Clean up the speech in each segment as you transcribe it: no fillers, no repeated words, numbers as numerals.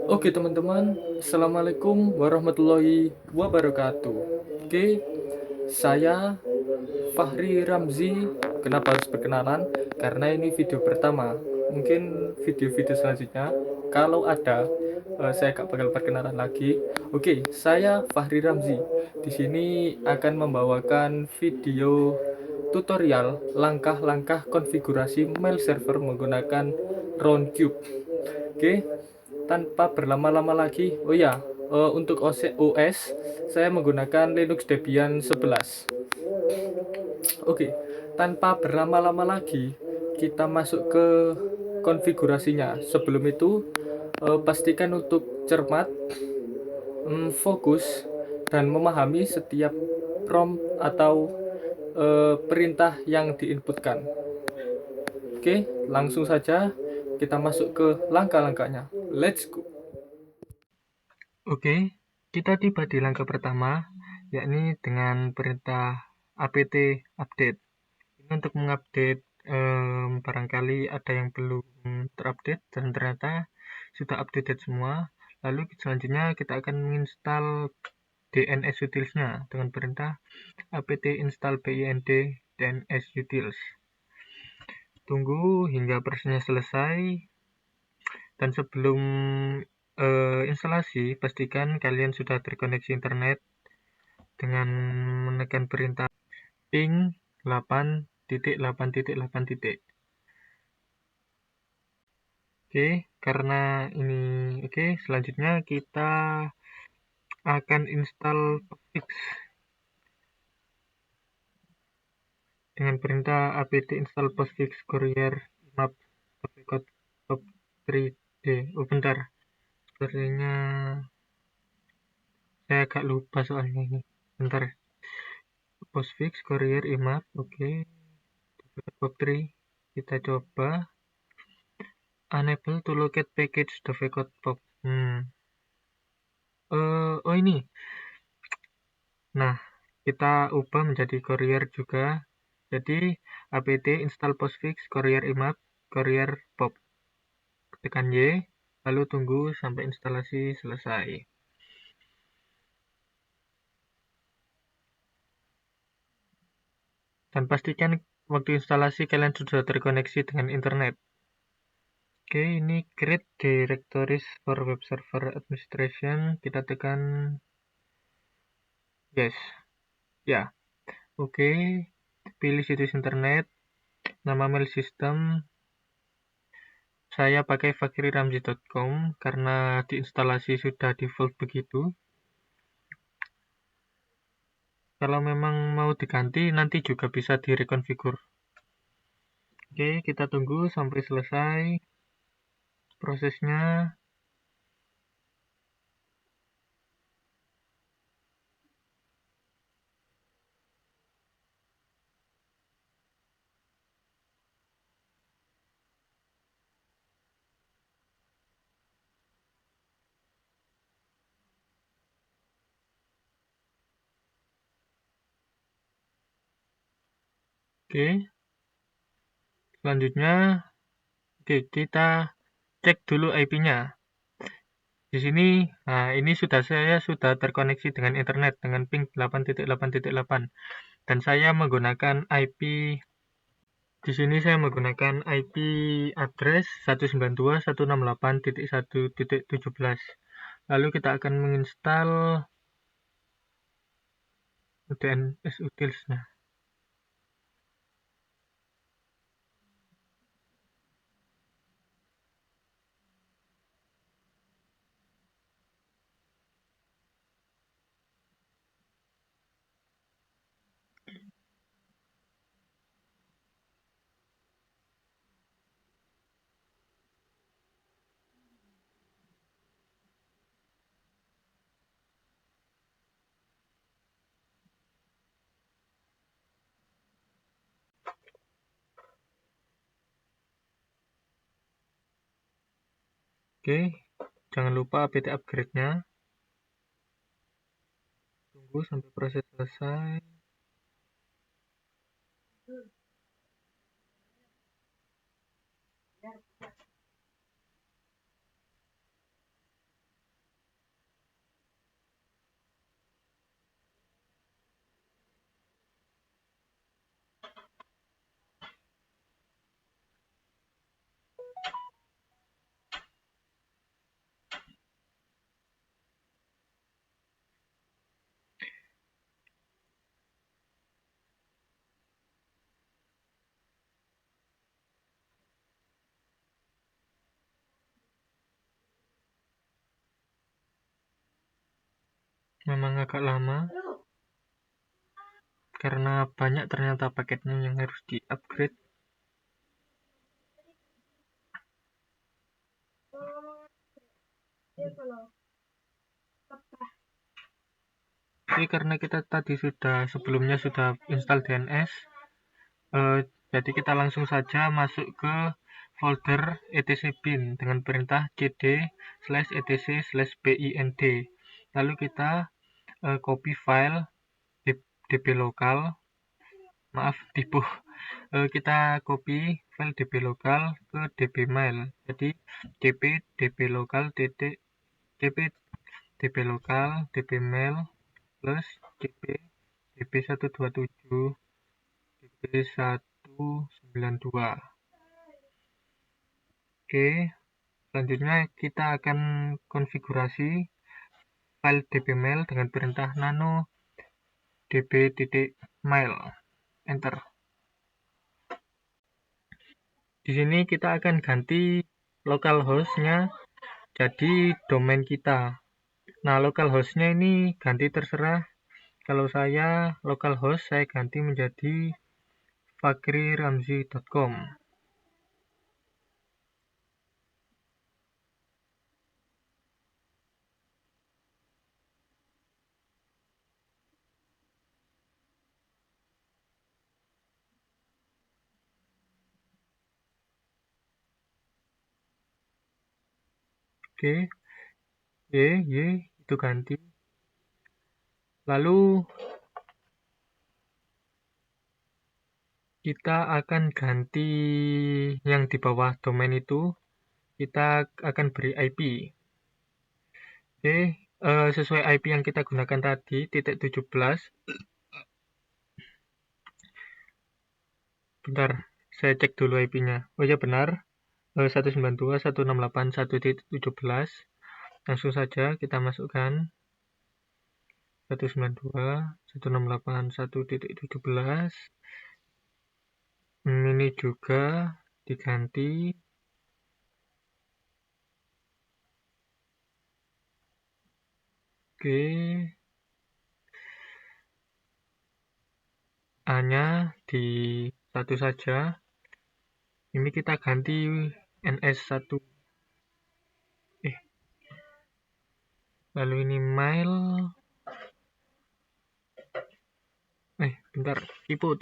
Oke teman-teman, Assalamualaikum warahmatullahi wabarakatuh. Oke, saya Fahri Ramzi. Kenapa harus perkenalan? Karena ini video pertama. Mungkin video-video selanjutnya kalau ada, saya gak bakal perkenalan lagi. Oke, saya Fahri Ramzi. Di sini akan membawakan video tutorial langkah-langkah konfigurasi mail server menggunakan Roundcube. Oke, tanpa berlama-lama lagi, oh ya, untuk OS saya menggunakan Linux Debian 11. Oke, tanpa berlama-lama lagi, kita masuk ke konfigurasinya. Sebelum itu, pastikan untuk cermat, fokus, dan memahami setiap prompt atau perintah yang diinputkan. Oke, langsung saja kita masuk ke langkah-langkahnya. Let's go. Oke, kita tiba di langkah pertama, yakni dengan perintah apt update. Ini untuk mengupdate, barangkali ada yang belum terupdate dan ternyata sudah updated semua. Lalu selanjutnya kita akan menginstal DNS utils-nya dengan perintah apt install bind dns utils. Tunggu hingga versinya selesai, dan sebelum instalasi, pastikan kalian sudah terkoneksi internet dengan menekan perintah ping 8.8.8. Oke, karena ini oke, selanjutnya kita akan install Postfix dengan perintah apt install Postfix courier map top 3d. Oh bentar, sepertinya saya agak lupa soalnya ini. Bentar. Postfix courier imap, oke. Pop 3 kita coba. Unable to locate package Dovecote pop. Oh ini. Nah, kita ubah menjadi courier juga. Jadi apt install postfix courier imap courier pop. Tekan Y, lalu tunggu sampai instalasi selesai. Dan pastikan waktu instalasi kalian sudah terkoneksi dengan internet. Oke, ini create directories for web server administration. Kita tekan yes. Ya. Oke, pilih situs internet, nama mail system. Saya pakai fakhriramzi.com karena diinstalasi sudah default begitu. Kalau memang mau diganti, nanti juga bisa direkonfigur. Oke, kita tunggu sampai selesai prosesnya. Oke, selanjutnya, kita cek dulu IP-nya. Di sini, nah ini saya sudah terkoneksi dengan internet dengan ping 8.8.8 dan saya menggunakan IP. Di sini saya menggunakan IP address 192.168.1.17. Lalu kita akan menginstal DNS utils-nya. Oke, jangan lupa apt upgrade-nya. Tunggu sampai proses selesai. Memang agak lama karena banyak ternyata paketnya yang harus di-upgrade. Jadi karena kita tadi sebelumnya sudah install DNS, jadi kita langsung saja masuk ke folder etc bin dengan perintah cd/etc/bind. Lalu kita copy file db lokal, kita copy file db lokal ke dbmail. Jadi db dblokal dbmail plus db127 db192. Oke, selanjutnya kita akan konfigurasi file dbmail dengan perintah nano db.mail, enter. Di sini kita akan ganti localhost-nya jadi domain kita. Nah, localhost-nya ini ganti terserah. Kalau saya localhost saya ganti menjadi fakriramzi.com. Oke, itu ganti. Lalu kita akan ganti yang di bawah domain itu, kita akan beri IP. Oke, sesuai IP yang kita gunakan tadi, .17. Bentar, saya cek dulu IP-nya. Oh ya benar, 192.168.1.17. Langsung saja kita masukkan 192.168.1.17. Ini juga diganti. Oke, A-nya di 1 saja. Ini kita ganti NS1. Lalu ini mail. Bentar, tipu.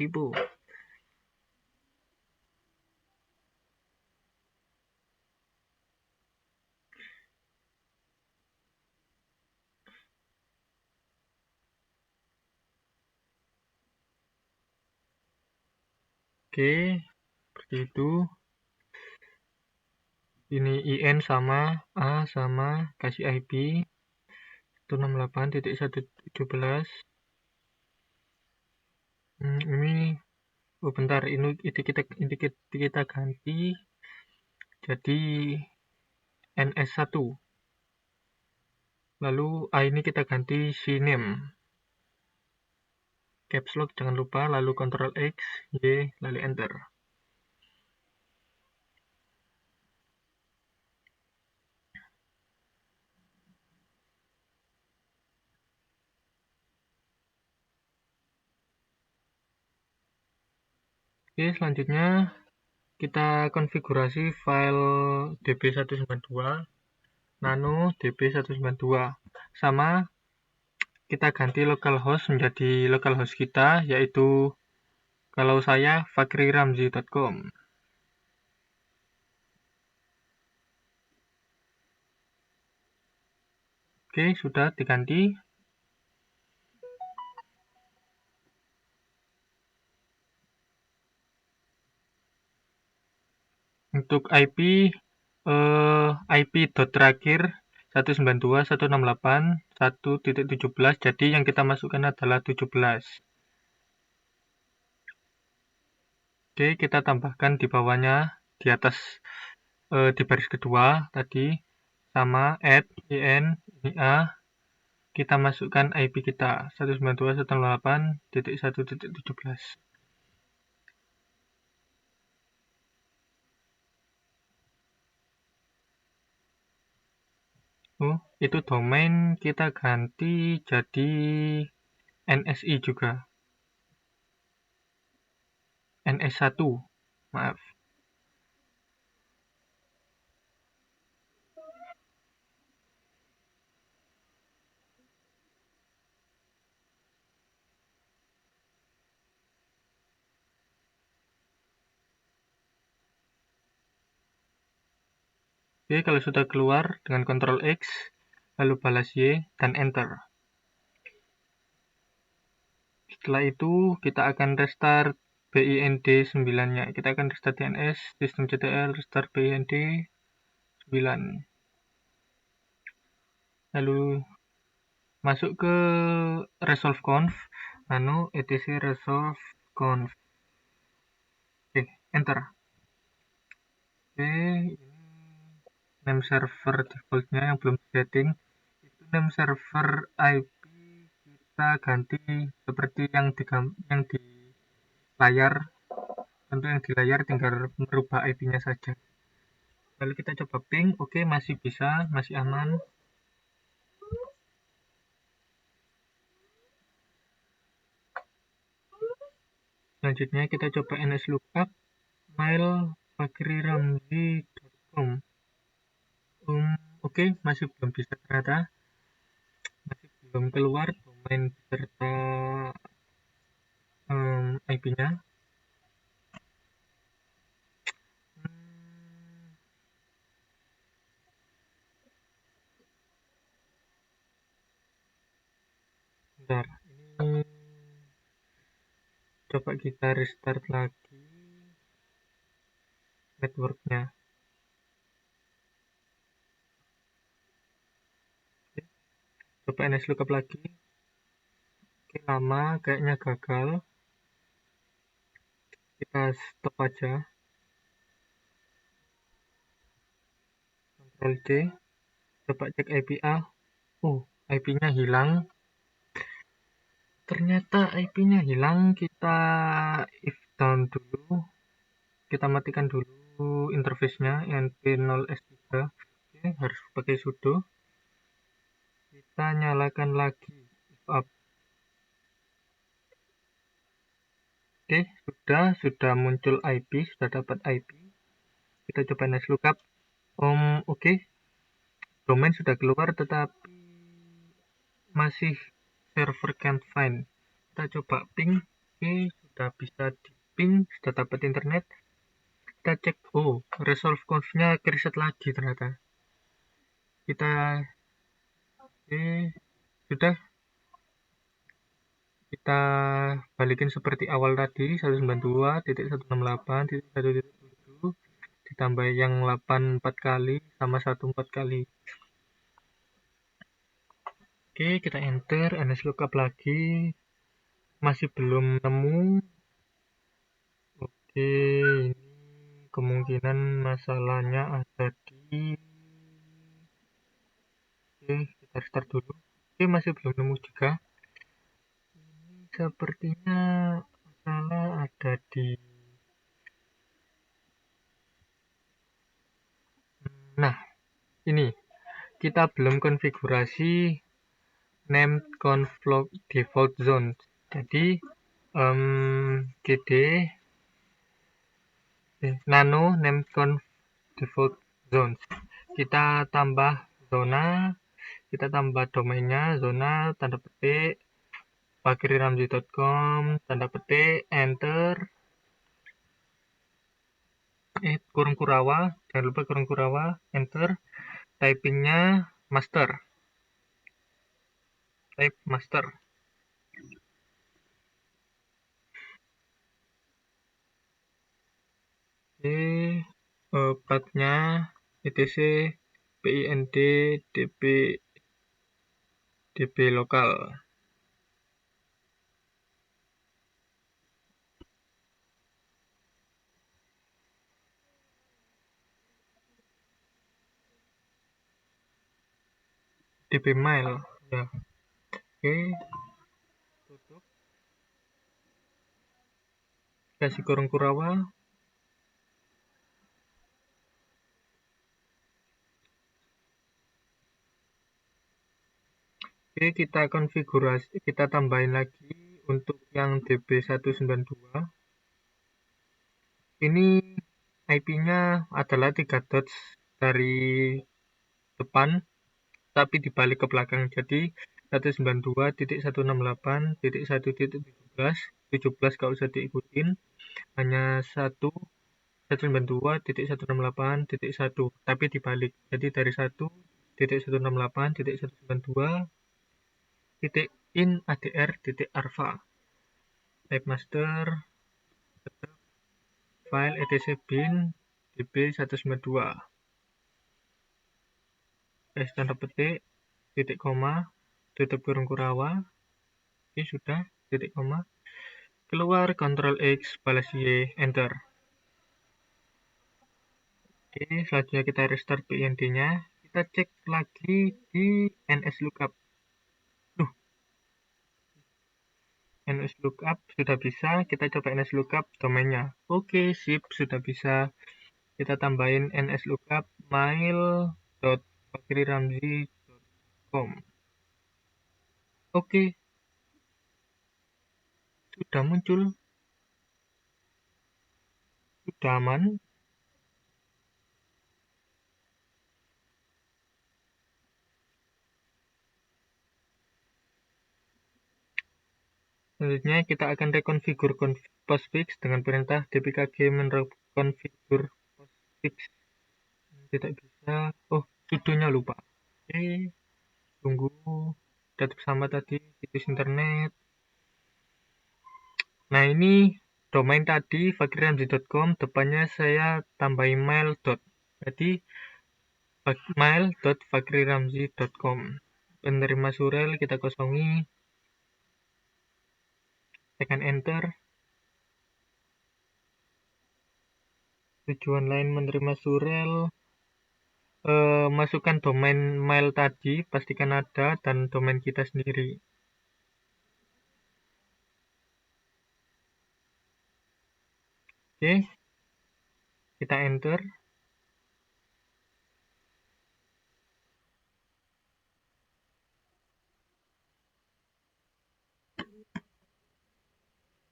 Oke, seperti itu. Ini IN sama, A sama, kasih IP 168.117. Ini bentar, ini kita ganti jadi NS1. Lalu A ini kita ganti CNAME. Caps lock jangan lupa, lalu Ctrl X, Y, lalu enter. Oke, selanjutnya kita konfigurasi file db192 nano db192 sama kita ganti localhost menjadi localhost kita, yaitu kalau saya fakriramzi.com. Oke, sudah diganti. untuk IP dot terakhir 192.168.1.17, jadi yang kita masukkan adalah 17. Oke, kita tambahkan di bawahnya, di atas di baris kedua tadi sama add in ini a, kita masukkan IP kita 192.168.1.17. Oh, itu domain kita ganti jadi NSI juga. NS1, maaf. Oke, kalau sudah keluar dengan Ctrl X, lalu balas Y, dan Enter. Setelah itu, kita akan restart BIND 9-nya. Kita akan restart DNS, sistemctl, restart BIND 9. Lalu masuk ke resolve conf, etc resolve conf. Oke, Enter. Oke, ini name server defaultnya yang belum setting. Itu name server IP kita ganti seperti yang di layar. Tentu yang di layar tinggal merubah IP-nya saja. Lalu kita coba ping, oke, masih bisa, masih aman. Selanjutnya kita coba nslookup mail fakriramzi.com. Oke, masih belum bisa ternyata. Masih belum keluar domain beserta IP-nya. Bentar, ini coba kita restart lagi networknya. Oke, coba nslookup lagi. Oke, lama, kayaknya gagal. Kita stop aja. Ctrl C. Coba cek IP A. IP-nya hilang. Ternyata IP-nya hilang. Kita if down dulu. Kita matikan dulu interface-nya np0s3. Oke, harus pakai sudo. Kita nyalakan lagi if up. Oke, sudah muncul IP, sudah dapat IP. Kita coba nslookup. Oke. Domain sudah keluar tetapi masih server can't find. Kita coba ping. Oke, sudah bisa di ping, sudah dapat internet. Kita cek, resolve conf-nya reset lagi ternyata. Kita sudah kita balikin seperti awal tadi, 192.168.1.7 ditambah yang 84 kali sama 14 kali. Oke, kita enter, nslookup lagi, masih belum nemu. Oke, ini kemungkinan masalahnya ada di kita restart dulu. Oke, masih belum nemu juga. Ini sepertinya masalah ada di ini kita belum konfigurasi named conf default zone. Jadi gd nano named conf default zones. Kita tambah zona, kita tambah domainnya zona tanda petik fakriramzi.com tanda petik enter kurung kurawa, jangan lupa kurung kurawa, enter, typingnya master, type master. Oke, pathnya etc pind db lokal. db mail ya. Oke, tutup, kasih kurung kurawa. Oke, kita konfigurasi, kita tambahin lagi untuk yang db192. Ini IP-nya adalah 3 dots dari depan tapi dibalik ke belakang, jadi 192.168.1.17 17 gak usah diikutin, hanya 192.168.1 tapi dibalik, jadi dari 1.168.192.in adr.alpha type master file etc bin db192 tanda petik titik koma tutup kurung kurawa. Oke, sudah, titik koma, keluar, Ctrl X balas Y, enter. Oke, selanjutnya kita restart pind nya, kita cek lagi di nslookup. nslookup sudah bisa, kita coba nslookup domainnya. Oke, sip, sudah bisa. Kita tambahin nslookup mail.fakriramzi.com. Oke, sudah muncul, sudah aman. Selanjutnya kita akan rekonfigur postfix dengan perintah dpkg menrekonfigur postfix. Tidak bisa, oh sudonya lupa. Oke, tunggu, tetap sama tadi, situs internet. Nah, ini domain tadi fakriramzi.com, depannya saya tambahin mail. Jadi mail.fakriramzi.com. Penerima surel kita kosongi, tekan enter. Tujuan lain menerima surel, masukkan domain mail tadi, pastikan ada, dan domain kita sendiri. Oke, kita enter.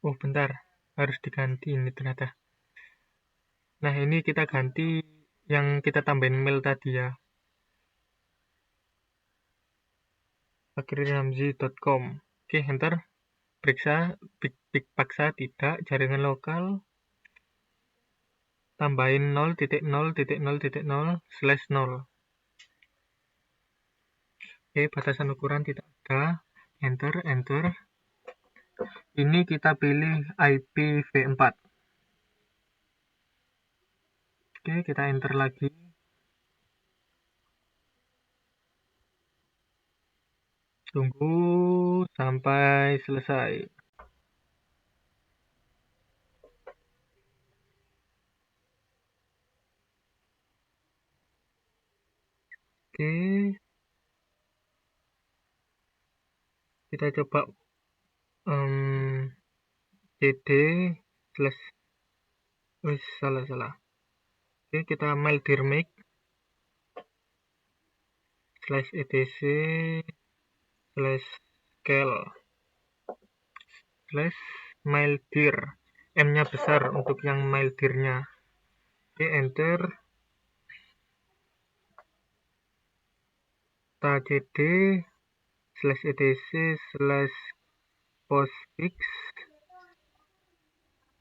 Oh, bentar, harus diganti ini ternyata. Nah, ini kita ganti yang kita tambahin mail tadi ya, fakriramzi.com. Oke, enter. Periksa, paksa tidak, jaringan lokal, tambahin 0.0.0.0/0. Oke, batasan ukuran tidak ada, enter. Ini kita pilih IPv4. Oke, kita enter lagi. Tunggu sampai selesai. Oke, kita coba cd slash salah. Oke, kita mail dirmake slash etc slash scale slash mail dir, m nya besar untuk yang mail dirnya. Oke, enter. kita cd slash etc slash postfix.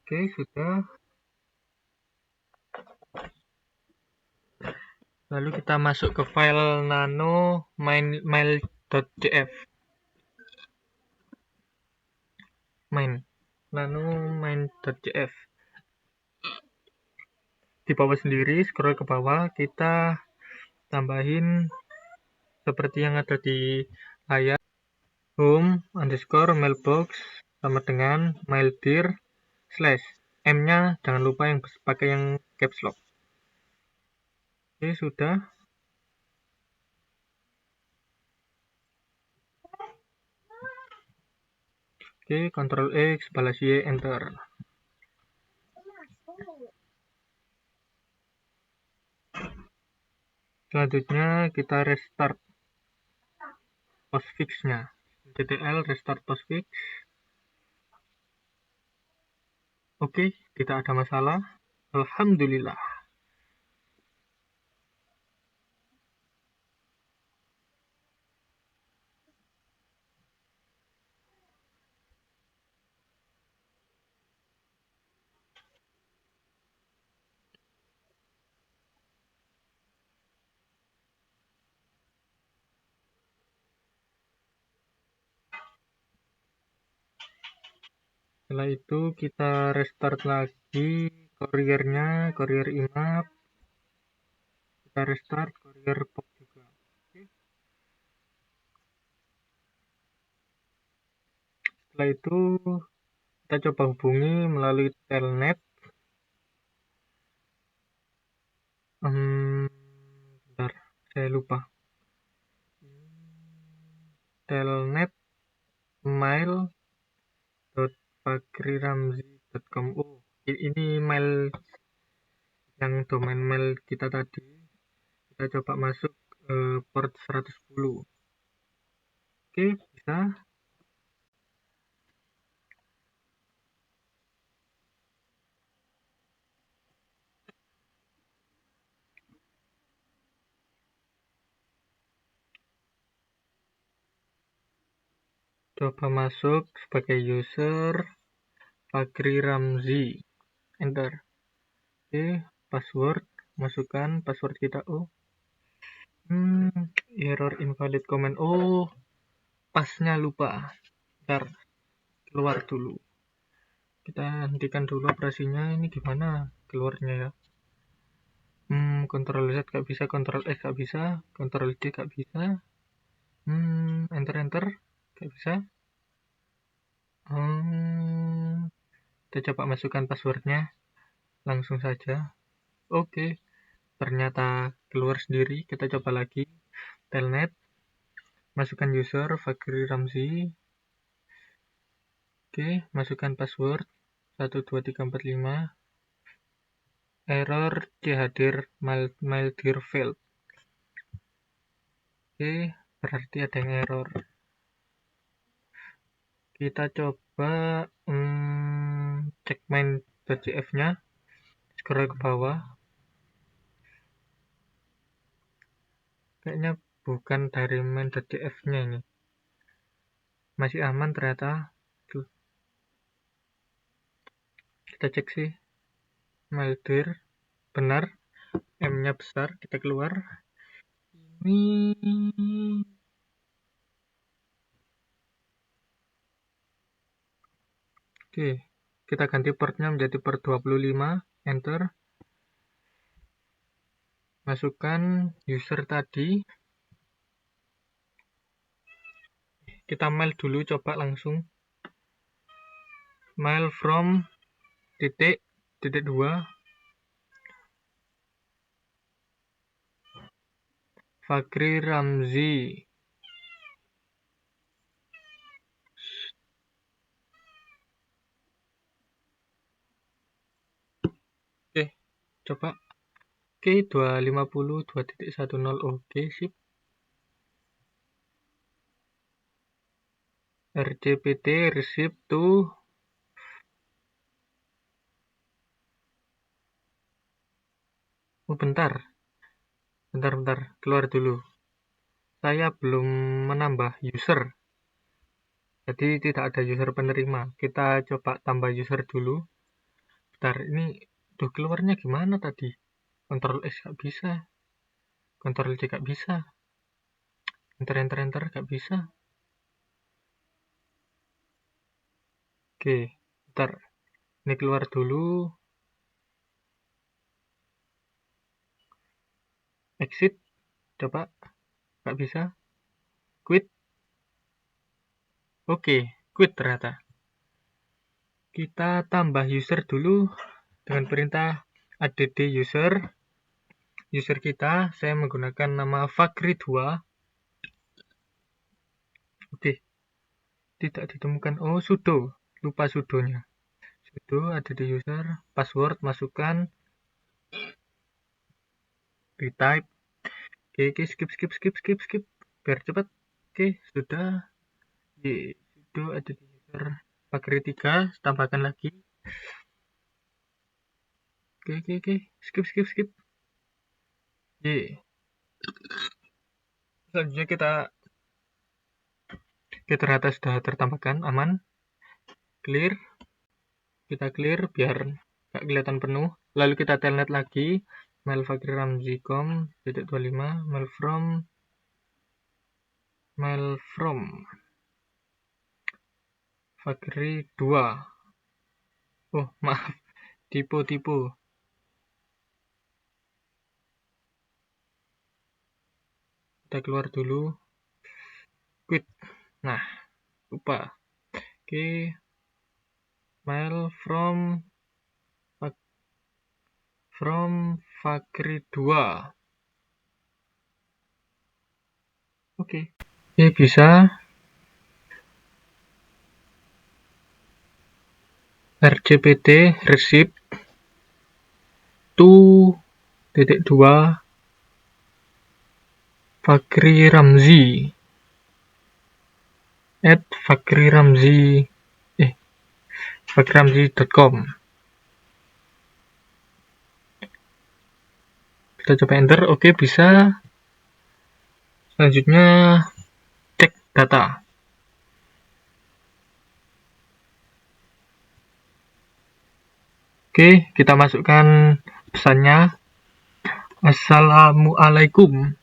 Oke, sudah. Lalu kita masuk ke file nano mail.jf nano main.jf. di bawah sendiri, scroll ke bawah, kita tambahin seperti yang ada di layar, home underscore mailbox sama dengan maildir slash m-nya jangan lupa yang pakai yang caps lock. Oke, sudah. Oke, Ctrl X, balas Y, enter. Selanjutnya kita restart postfix-nya. ctl restart postfix. Oke, tidak ada masalah. Alhamdulillah. Setelah itu kita restart lagi couriernya, courier IMAP. Kita restart courier POP juga. Oke. Setelah itu kita coba hubungi melalui telnet. Bentar, saya lupa. Telnet mail.fakriramzi.com. Oh, ini mail yang domain mail kita tadi. Kita coba masuk port 110. Oke, bisa. Coba masuk sebagai user Fakri Ramzi, enter. Oke, password, masukkan password kita. Oh, error invalid command. Oh, pasnya lupa. Ntar keluar dulu. Kita hentikan dulu operasinya. Ini gimana keluarnya ya? Ctrl Z gak bisa, Ctrl X gak bisa, Ctrl D gak bisa. Enter gak bisa. Kita coba masukkan passwordnya langsung saja. Oke, ternyata keluar sendiri. Kita coba lagi telnet, masukkan user Fakri Ramzi. Oke, masukkan password 12345. Error chadir maildir failed. Oke, berarti ada yang error. Kita coba cek main.jf nya, scroll ke bawah. Kayaknya bukan dari main.jf nya ini. Masih aman ternyata. Tuh. Kita cek sih. Maildir benar, M nya besar, kita keluar. Ini oke, kita ganti portnya menjadi port 25, enter. Masukkan user tadi. Kita mail dulu, coba langsung. Mail from titik 2 Fakri Ramzi. Oke, coba. Oke, 250.2.10. Oke, sip. RCPT receive to bentar, keluar dulu. Saya belum menambah user, jadi tidak ada user penerima. Kita coba tambah user dulu. Bentar, ini tuh keluarnya gimana tadi? Ctrl S gak bisa, Ctrl C gak bisa, enter gak bisa. Oke, bentar, ini keluar dulu. exit, coba, nggak bisa, quit, oke, quit ternyata. Kita tambah user dulu dengan perintah add user kita, saya menggunakan nama Fakri2. Oke, tidak ditemukan, oh sudo, lupa sudonya. Sudo add user, password masukkan, retype. Oke, skip biar cepat. Oke, sudah. Sudo add user Fakri3, tambahkan lagi. Oke, skip. Selanjutnya kita ternyata sudah tertambahkan, aman, clear. Kita clear biar nggak kelihatan penuh. Lalu kita telnet lagi, mail fakriramzi.com .25 mail from Fakri2. Oh maaf, tipe. Kita keluar dulu, quit. Nah, lupa. Oke, mail from Fakri2. Oke, bisa. RCPT receipt 2.2 Fakri Ramzi @fakriramzi.com. Kita coba enter, oke bisa. Selanjutnya cek data. Oke, kita masukkan pesannya. Assalamualaikum.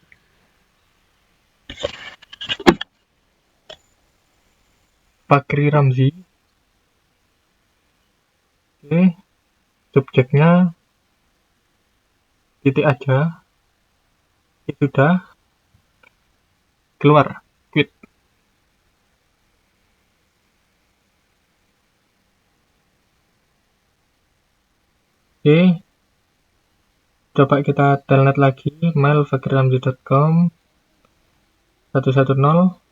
Fakri Ramzi. Oke, subjeknya titik aja. Itu sudah. Keluar, quit. Oke, coba kita telnet lagi, mail fakriramzi.com 110.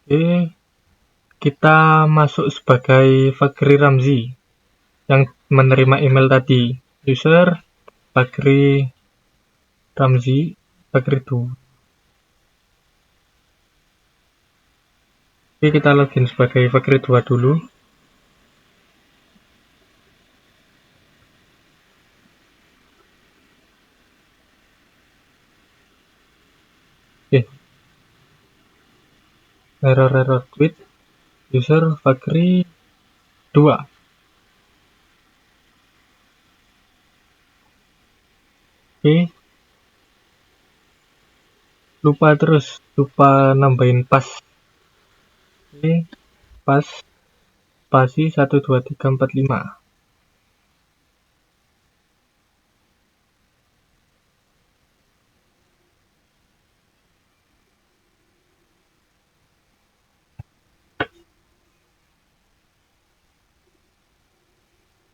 Oke, kita masuk sebagai Fakri Ramzi yang menerima email tadi. User Fakri Ramzi, Fakri2. Oke, kita login sebagai Fakri2 dulu. Oke, error tweet user Fakri2. Oke, lupa nambahin pas. Oke, pas spasi 12345.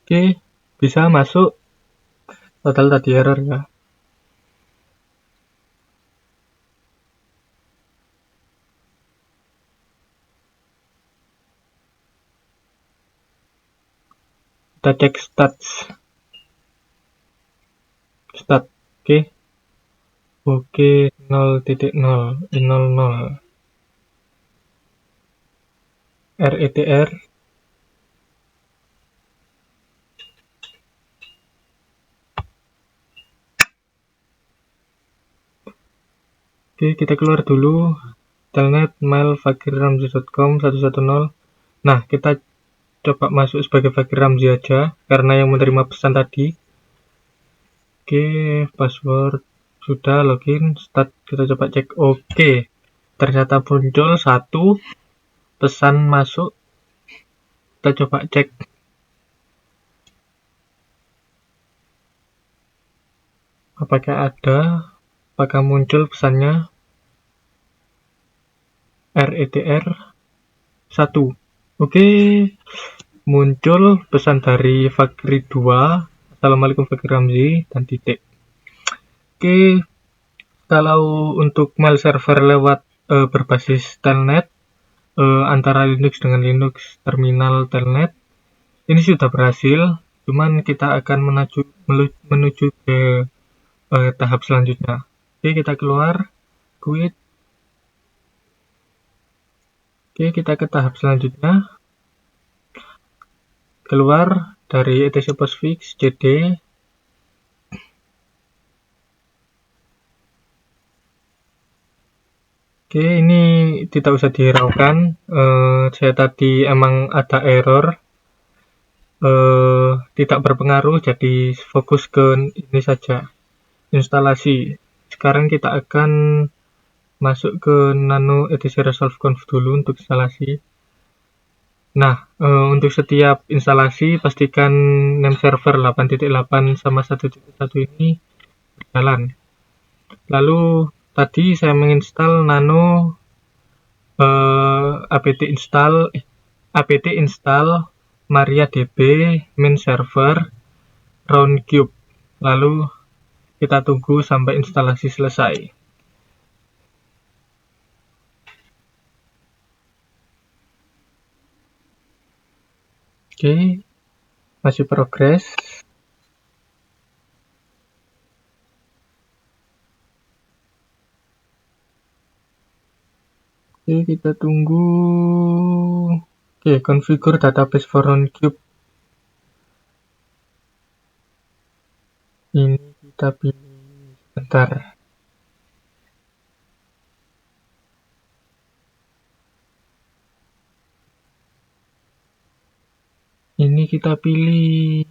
Oke, bisa masuk. Total tadi error ya. Kita cek stats. Oke, 0.000 RETR. Oke, kita keluar dulu. Telnet mail fakriramzi.com 110. Nah, kita coba masuk sebagai Fakri Ramzi aja karena yang menerima pesan tadi. Oke, password sudah, login, start. Kita coba cek. Oke, ternyata muncul 1 pesan masuk. Kita coba cek. apakah muncul pesannya RETR 1. Oke, muncul pesan dari Fakri 2. Assalamualaikum Fakri Ramzi dan titik. Oke, kalau untuk mail server lewat berbasis telnet antara Linux dengan Linux terminal telnet ini sudah berhasil, cuman kita akan menuju ke tahap selanjutnya. Oke, kita keluar, quit. Oke, kita ke tahap selanjutnya. Keluar dari etc postfix cd. Oke, ini tidak usah dihiraukan. Saya tadi emang ada error, tidak berpengaruh, jadi fokus ke ini saja, instalasi. Sekarang kita akan masuk ke nano etc resolve conf dulu untuk instalasi. Nah, untuk setiap instalasi pastikan name server 8.8 sama 1.1 ini berjalan. Lalu tadi saya menginstal nano apt install MariaDB main server roundcube. Lalu kita tunggu sampai instalasi selesai. Oke, masih progres. Oke, kita tunggu. Oke, configure database for roundcube. Ini kita pilih sebentar. Ini kita pilih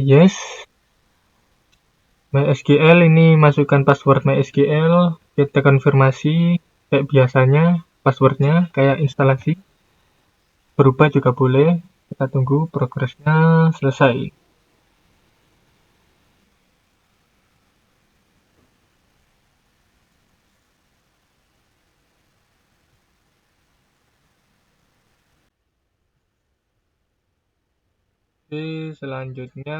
yes. MySQL ini masukkan password MySQL, kita konfirmasi kayak biasanya, passwordnya kayak instalasi. Berubah juga boleh. Kita tunggu progresnya selesai. Oke, selanjutnya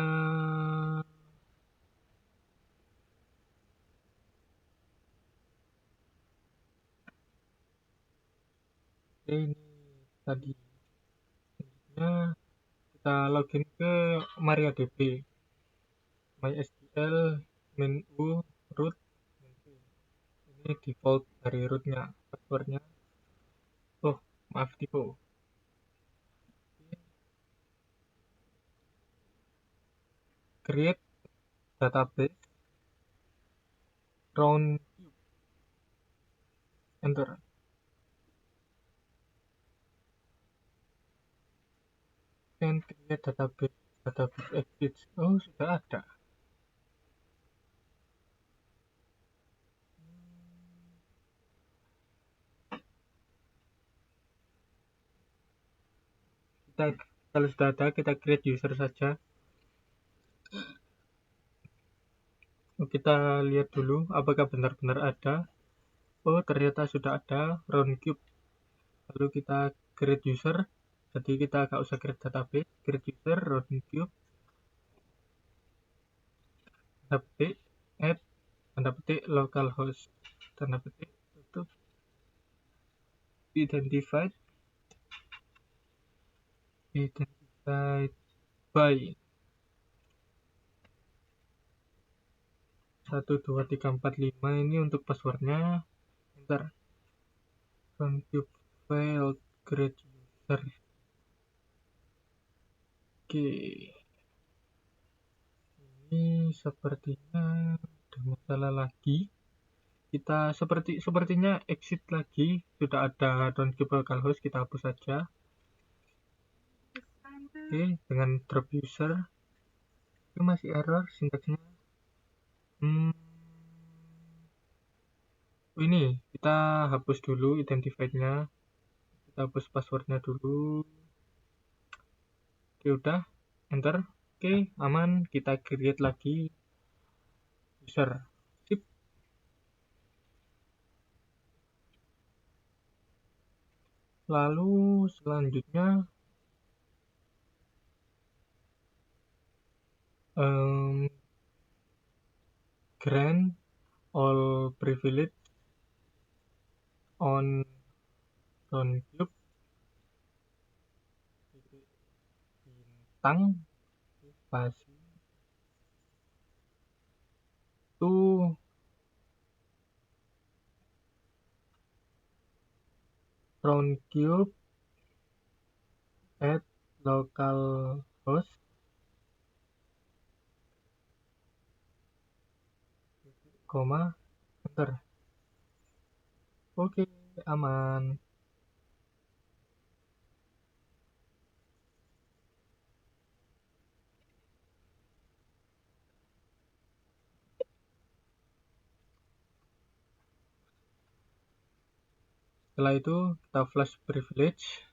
ini tadi selanjutnya kita login ke MariaDB, MySQL menu root. Ini default dari rootnya, passwordnya. Oh, maaf tipe. Create database roundcube. Enter. And create database exits. Oh, sudah ada. Kalau sudah ada, kita create user saja. Kita lihat dulu apakah benar-benar ada. Oh, ternyata sudah ada roundcube. Lalu kita create user. Jadi kita nggak usah create database. Create user roundcube. Tanda petik add, tanda petik localhost, tanda petik tutup, identified by 12345. Ini untuk passwordnya. Enter. Roundcube failed create user. Oke, ini sepertinya ada masalah lagi. Kita sepertinya exit lagi. Sudah ada roundcube localhost, kita hapus saja. Oke, dengan drop user itu masih error sintaksnya. Ini kita hapus dulu identified-nya, kita hapus passwordnya dulu. Oke, udah enter. Oke, aman. Kita create lagi user. Sip. Lalu selanjutnya grant all privilege on Roundcube bintang spasi to Roundcube at localhost koma enter. Oke, aman. Setelah itu kita flash privilege.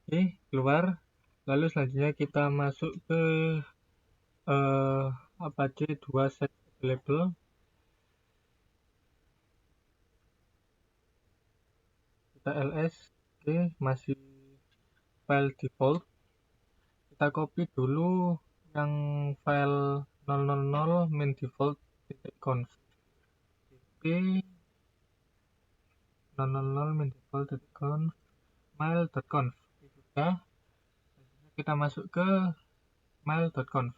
Oke, keluar. Lalu selanjutnya kita masuk ke Apache 2 set available. Kita ls. Oke, masih file default. Kita copy dulu yang file 000 main default.conf. Oke, 000 main default.conf mail.conf. Sudah, kita masuk ke mail.conf.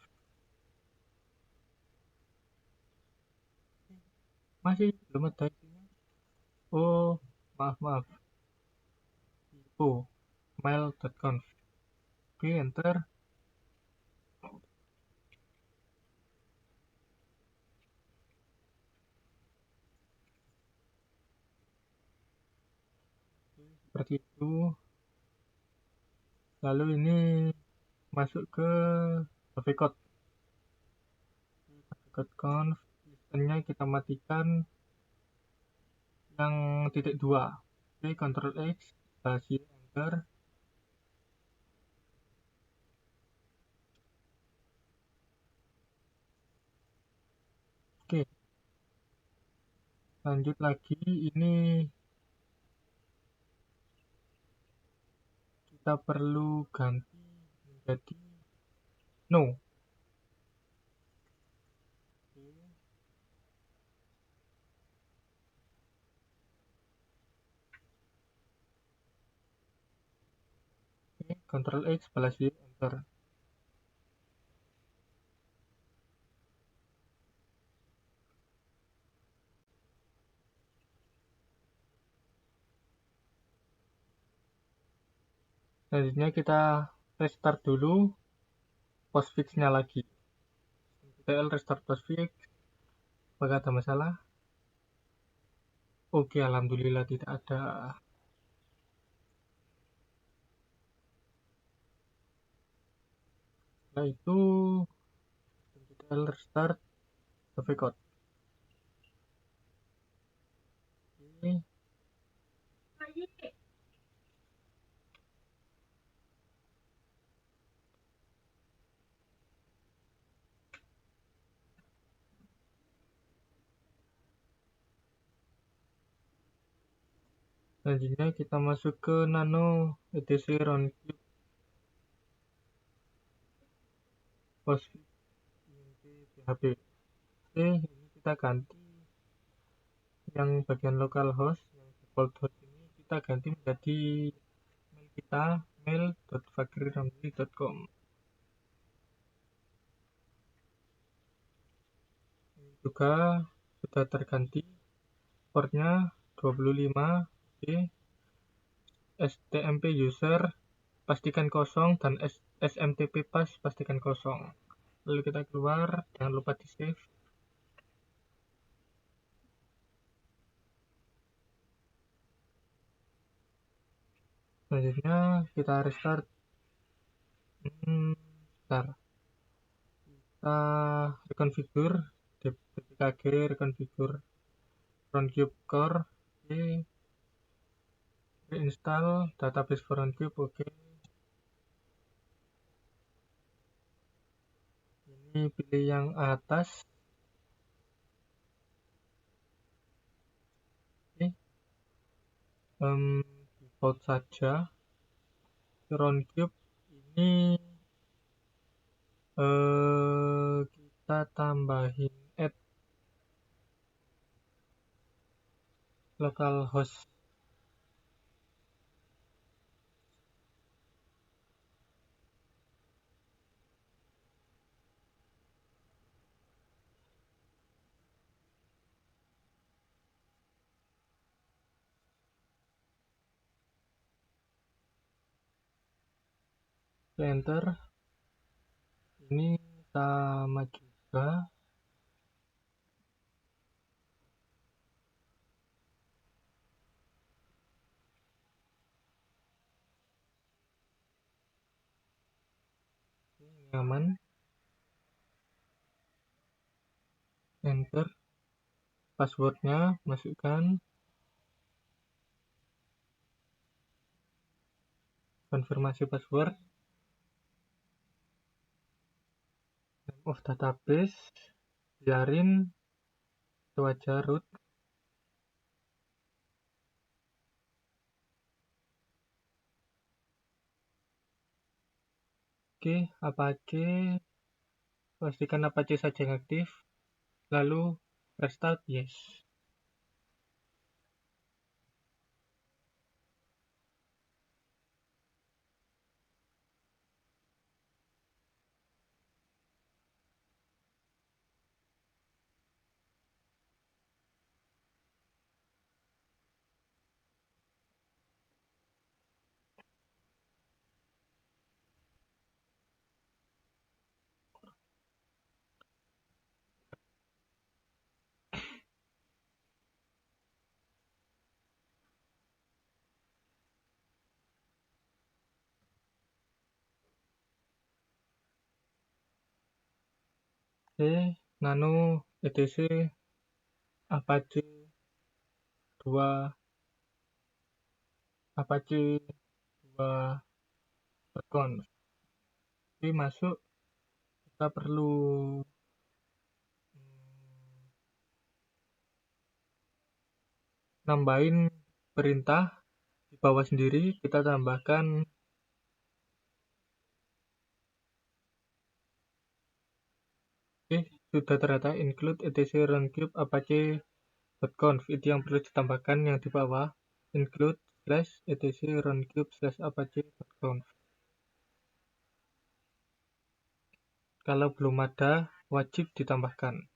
Masih belum ada isinya. Oh, maaf. Info mail.conf. Oke, enter. Seperti itu. Lalu ini masuk ke conf. Listennya kita matikan yang .2. Oke, Ctrl X, spasi enter. Oke, lanjut lagi. Ini kita perlu ganti menjadi no. Oke, Ctrl X, spasi enter. Selanjutnya kita restart dulu postfix-nya lagi. Kita restart postfix. Apakah ada masalah? Oke, alhamdulillah tidak ada. Setelah itu kita restart Dovecoin. Oke. Selanjutnya kita masuk ke nano etc roundcube postfix PHP. Oke, ini kita ganti yang bagian localhost, yang default host ini kita ganti menjadi mail kita, mail.fakriramli.com. Ini juga sudah terganti portnya 25. Oke. STMP user pastikan kosong dan SMTP pass pastikan kosong. Lalu kita keluar, jangan lupa di save. Selanjutnya kita restart. Bentar. Kita reconfigure tkg reconfigure Roundcube core, oke, reinstall database for Roundcube, oke. Ini pilih yang atas, oke. Default saja. Roundcube ini kita tambahin add localhost. Enter. Ini sama juga. Ini aman. Enter. Passwordnya masukkan. Konfirmasi password. Name of database. Biarin itu aja root. Oke, Apache. Pastikan Apache saja yang aktif. Lalu restart yes. Oke, nano etc Apache 2 Apache 2.conf. Oke, masuk. Kita perlu nambahin perintah di bawah sendiri. Kita tambahkan sudah terdata include etc roundcube apache.conf. Itu yang perlu ditambahkan yang di bawah, include /etc roundcube /apache.conf. Kalau belum ada, wajib ditambahkan.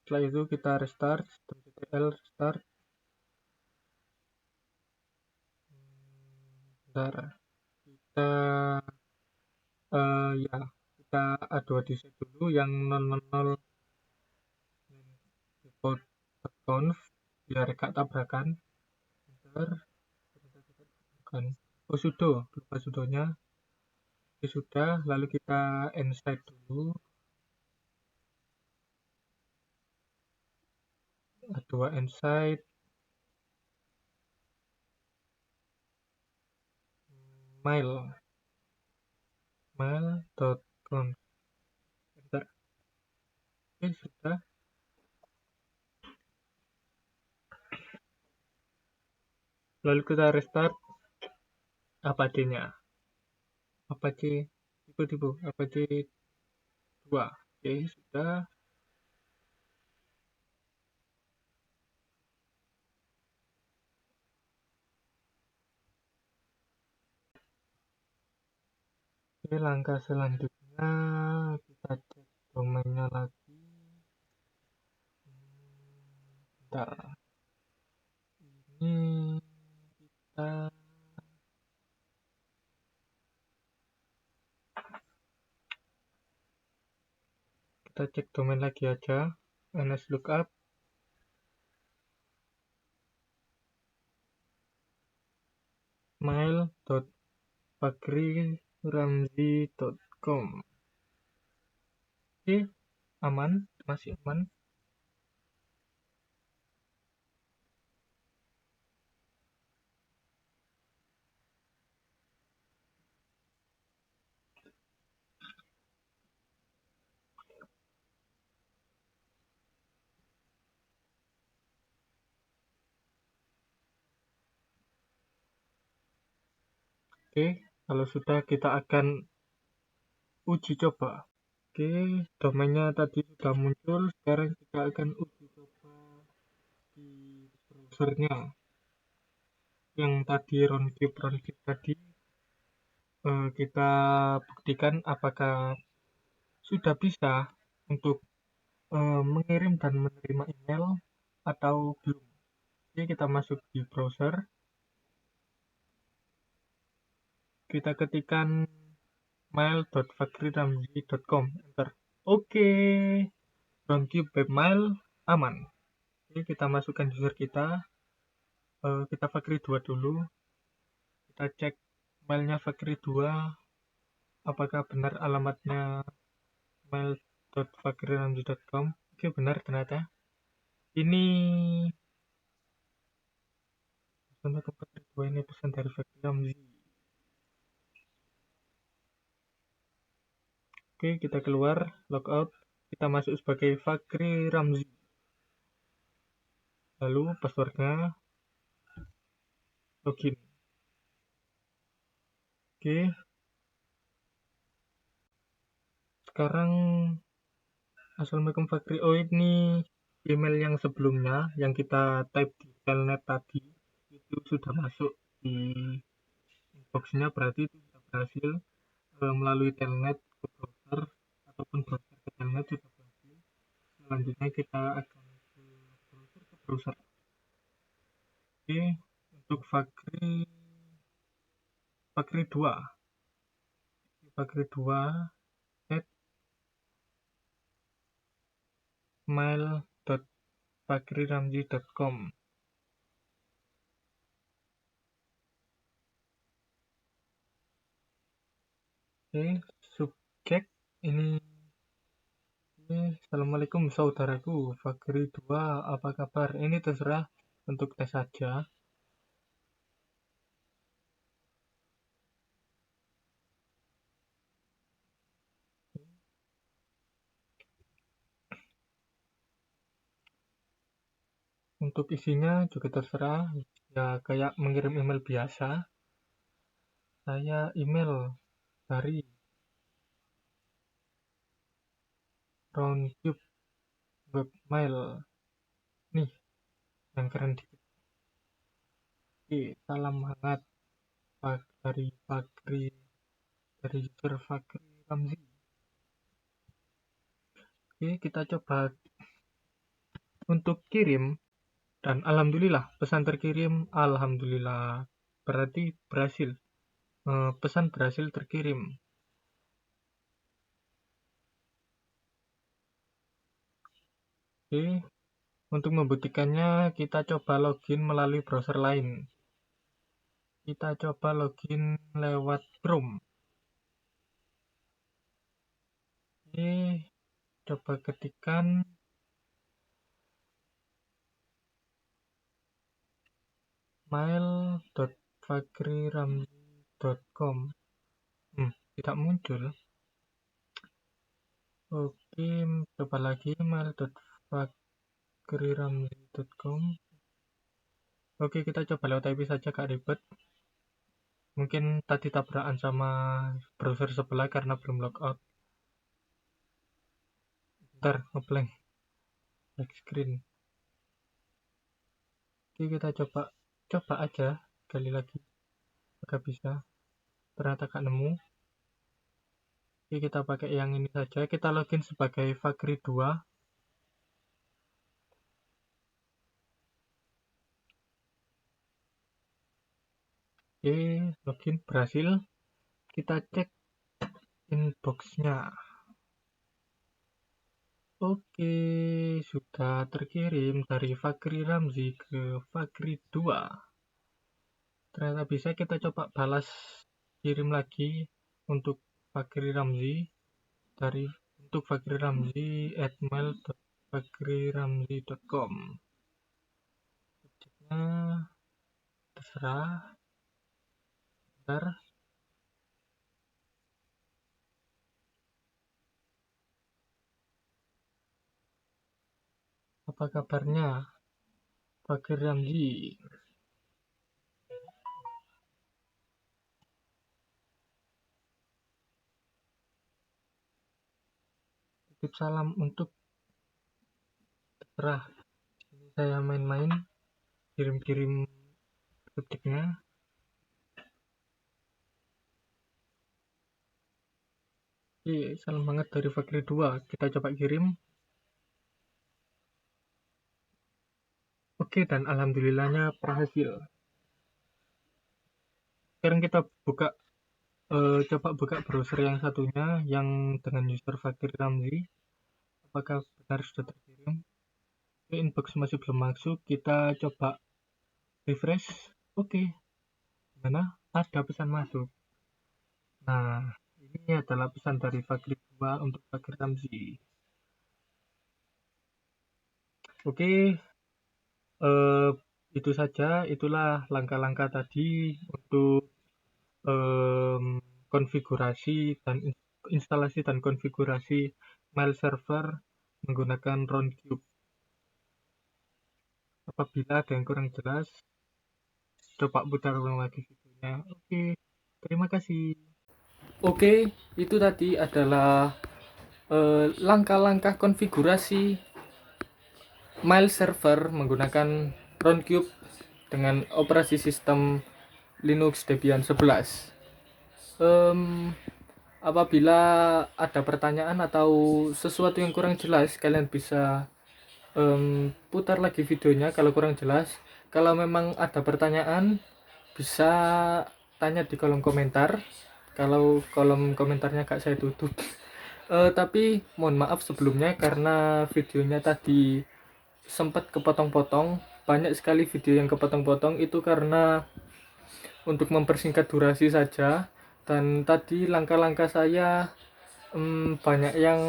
Setelah itu kita restart systemctl restart. Bentar, kita kita A2 dulu yang 000 default.conf biar gak tabrakan. Bentar, sudo, lupa sudonya. Oke, sudah, lalu kita inside dulu. A2 inside mail.conf. Bentar. Oke, sudah. Lalu kita restart Apache-nya. Apache tipe Apache 2. Oke, sudah. Oke, langkah selanjutnya kita cek domainnya lagi. Bentar. Ini kita cek domain lagi aja. nslookup mail.bagriramzi.com. Oke, aman, masih aman. Oke, kalau sudah kita akan uji coba. Oke, domainnya tadi sudah muncul, sekarang kita akan uji coba di browsernya. Yang tadi roundtrip tadi, kita buktikan apakah sudah bisa untuk mengirim dan menerima email atau belum. Oke, kita masuk di browser, kita ketikkan mail.fakriramzi.com, enter. Oke, roundtrip webmail aman. Oke, kita masukkan user kita, kita Fakri 2 dulu, kita cek mailnya Fakri 2 apakah benar alamatnya mail.fakriramzi.com. Oke, benar ternyata. Ini pesan ke Fakri 2, ini pesan dari Fakri Ramzi. Oke, kita keluar, logout, kita masuk sebagai Fakri Ramzi. Lalu passwordnya login. Oke, sekarang Assalamualaikum Fakri. Oh, ini email yang sebelumnya yang kita type di telnet tadi itu sudah masuk di inboxnya, berarti itu sudah berhasil melalui telnet ke browser ataupun browser ke telnet sudah berhasil. Selanjutnya kita akan ke browser. Oke, untuk Fakri 2 at mail.fakriramzi.com. Oke, subjek ini Assalamualaikum saudaraku, Fakri 2, apa kabar? Ini terserah, untuk tes saja. Untuk isinya juga terserah, ya kayak mengirim email biasa. Saya email dari roundtrip webmail. Nih, yang keren dikit. Oke, salam hangat dari Fakri, dari user Fakri Ramzi. Oke, kita coba untuk kirim, dan alhamdulillah pesan terkirim, alhamdulillah, berarti berhasil. Pesan berhasil terkirim. Oke, untuk membuktikannya kita coba login melalui browser lain. Kita coba login lewat Chrome. Oke, coba ketikkan mail.fakriramzi.com. Tidak muncul. Oke, coba lagi mail.fakriramzi.com. Oke, kita coba lewat IP saja, gak ribet. Mungkin tadi tabrakan sama browser sebelah karena belum logout. Ntar ngeblank black screen. Oke, kita coba aja sekali lagi, agak bisa, ternyata gak nemu. Oke, kita pakai yang ini saja, kita login sebagai Fakri 2. Oke, login berhasil. Kita cek inboxnya. Oke, sudah terkirim dari Fakri Ramzi ke Fakri 2. Ternyata bisa, kita coba balas kirim lagi untuk Fakri Ramzi untuk fakriramzi@mail.fakriramzi.com. Subjeknya terserah. Bentar. Apa kabarnya, Fakir Ramzi? Titip salam untuk terserah. Ini saya main-main, kirim-kirim subjeknya. Oke, salam banget dari Fakri 2. Kita coba kirim. Oke, dan alhamdulillahnya berhasil. Sekarang kita coba buka browser yang satunya, yang dengan user Fakir Ramzi. Apakah benar sudah terkirim? Oke, inbox masih belum masuk. Kita coba refresh. Oke, gimana? Ada pesan masuk. Nah, ini adalah pesan dari Fakri 2 untuk Fakir Ramzi. Oke, itu saja. Itulah langkah-langkah tadi untuk konfigurasi dan instalasi dan konfigurasi mail server menggunakan Roundcube. Apabila ada yang kurang jelas, coba putar ulang lagi videonya. Oke, terima kasih. Oke, itu tadi adalah langkah-langkah konfigurasi mail server menggunakan Roundcube dengan operasi sistem Linux Debian 11. Apabila ada pertanyaan atau sesuatu yang kurang jelas, kalian bisa putar lagi videonya kalau kurang jelas. Kalau memang ada pertanyaan, bisa tanya di kolom komentar. Kalau kolom komentarnya gak saya tutup. Tapi mohon maaf sebelumnya karena videonya tadi sempat kepotong-potong. Banyak sekali video yang kepotong-potong, itu karena untuk mempersingkat durasi saja. Dan tadi langkah-langkah saya banyak yang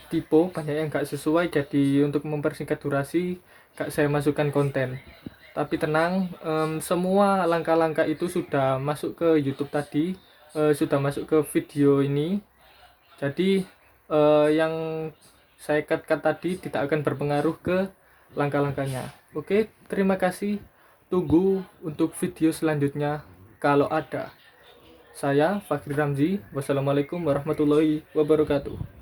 typo, banyak yang gak sesuai, jadi untuk mempersingkat durasi gak saya masukkan konten. Tapi tenang, semua langkah-langkah itu sudah masuk ke YouTube tadi, sudah masuk ke video ini. Jadi yang saya cut tadi tidak akan berpengaruh ke langkah-langkahnya. Oke, terima kasih. Tunggu untuk video selanjutnya kalau ada. Saya Fakri Ramzi. Wassalamualaikum warahmatullahi wabarakatuh.